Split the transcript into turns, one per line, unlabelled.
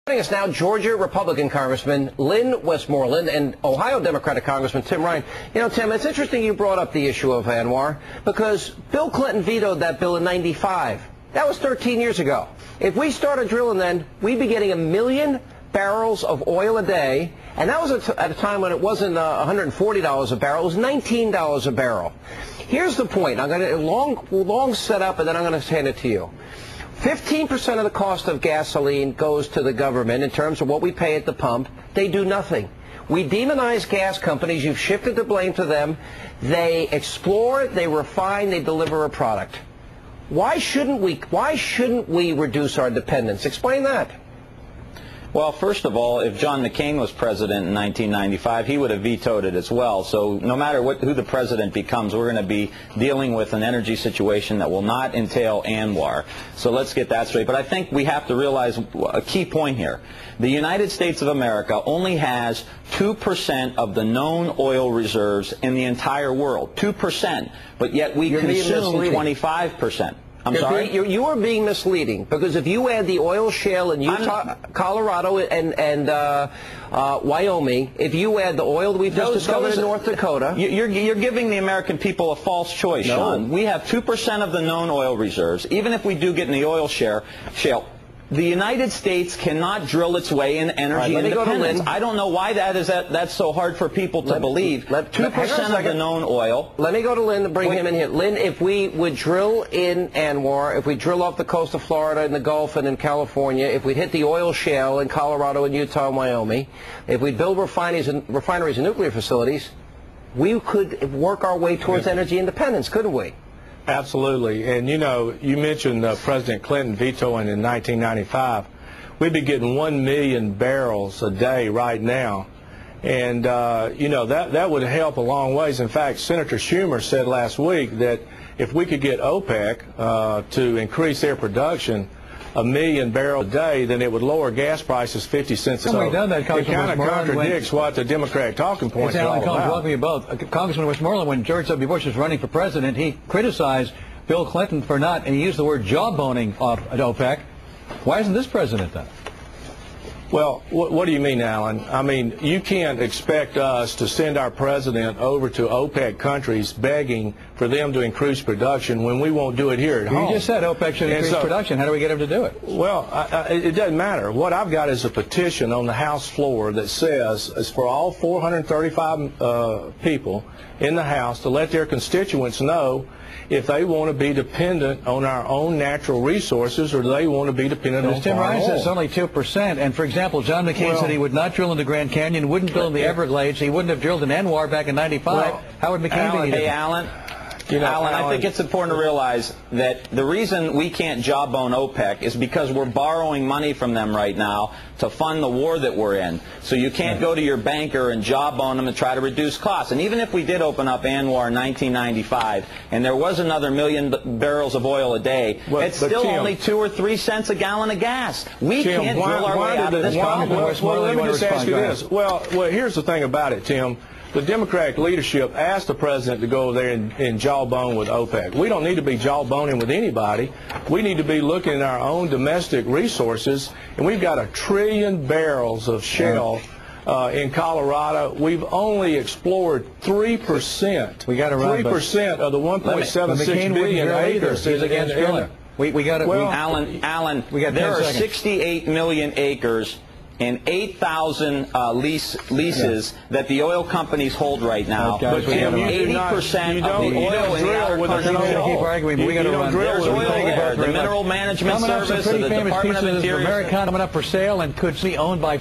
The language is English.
Joining us now, Georgia Republican Congressman Lynn Westmoreland and Ohio Democratic Congressman Tim Ryan. You know, Tim, it's interesting you brought up the issue of ANWR because Bill Clinton vetoed that bill in '95. That was 13 years ago. If we started drilling then, we'd be getting 1 million barrels of oil a day, and that was at a time when it wasn't $140 a barrel, it was $19 a barrel. Here's the point. I'm going to long set up, and then I'm going to hand it to you. 15% of the cost of gasoline goes to the government in terms of what we pay at the pump. They do nothing. We demonize gas companies. You've shifted the blame to them. They explore, they refine, they deliver a product. Why shouldn't we reduce our dependence? Explain that.
Well, first of all, if John McCain was president in 1995, he would have vetoed it as well. So no matter who the president becomes, we're going to be dealing with an energy situation that will not entail ANWR. So let's get that straight. But I think we have to realize a key point here. The United States of America only has 2% of the known oil reserves in the entire world. 2%. But yet we consume 25%. I'm sorry?
You are being misleading, because if you add the oil shale in Utah, Colorado, and Wyoming, if you add the oil that we've just discovered in North Dakota...
You're giving the American people a false choice,
no.
Sean. We have 2% of the known oil reserves. Even if we do get in the oil shale, the United States cannot drill its way in energy independence. I don't know why that's so hard for people to believe. 2% of the known oil.
Let me go to Lynn and bring him in here. Lynn, if we would drill in ANWR, if we drill off the coast of Florida and the Gulf and in California, if we hit the oil shale in Colorado and Utah and Wyoming, if we build refineries and nuclear facilities, we could work our way towards energy independence, couldn't we?
Absolutely. And, you know, you mentioned President Clinton vetoing in 1995. We'd be getting 1 million barrels a day right now. And, you know, that would help a long ways. In fact, Senator Schumer said last week that if we could get OPEC to increase their production 1 million barrels a day, then it would lower gas prices 50 cents a
so
it kind of contradicts what the Democratic talking points are all about.
Welcome you both. Congressman Westmoreland, when George W. Bush was running for president, he criticized Bill Clinton for not, and he used the word jawboning at OPEC. Why isn't this president done?
Well, what do you mean, Alan? I mean, you can't expect us to send our president over to OPEC countries begging for them to increase production when we won't do it here at home.
You just said OPEC should increase production. How do we get him to do it?
Well, it doesn't matter. What I've got is a petition on the House floor that says it's for all 435 people in the House to let their constituents know if they want to be dependent on our own natural resources or do they want to be dependent on
Tim
foreign
Ryan
oil.
says it's only 2%. And, for example, John McCain said he would not drill in the Grand Canyon, wouldn't drill in the Everglades, he wouldn't have drilled in ANWR back in '95. How would McCain be?
Hey, Alan. Alan, I think it's important to realize that the reason we can't jawbone OPEC is because we're borrowing money from them right now to fund the war that we're in. So you can't go to your banker and jawbone them and try to reduce costs. And even if we did open up ANWR in 1995 and there was another 1 million barrels of oil a day, it's still only 2 or 3 cents a gallon of gas. We can't drill our way out of this problem.
Well, let me just ask you this. Well, here's the thing about it, Tim. The Democratic leadership asked the president to go over there and jawbone with OPEC. We don't need to be jawboning with anybody. We need to be looking at our own domestic resources, and we've got 1 trillion barrels of shale in Colorado. We've only explored 3%.
We got to run
3% of the 1.76 billion acres.
He's against drilling. We got to.
Well, Alan, there are 68 million acres and 8,000 leases that the oil companies hold right now.
But
80% of the oil in the outer country. There's oil there. The Mineral Management Service, the Department of Interior.
Americana coming up for sale and could be owned by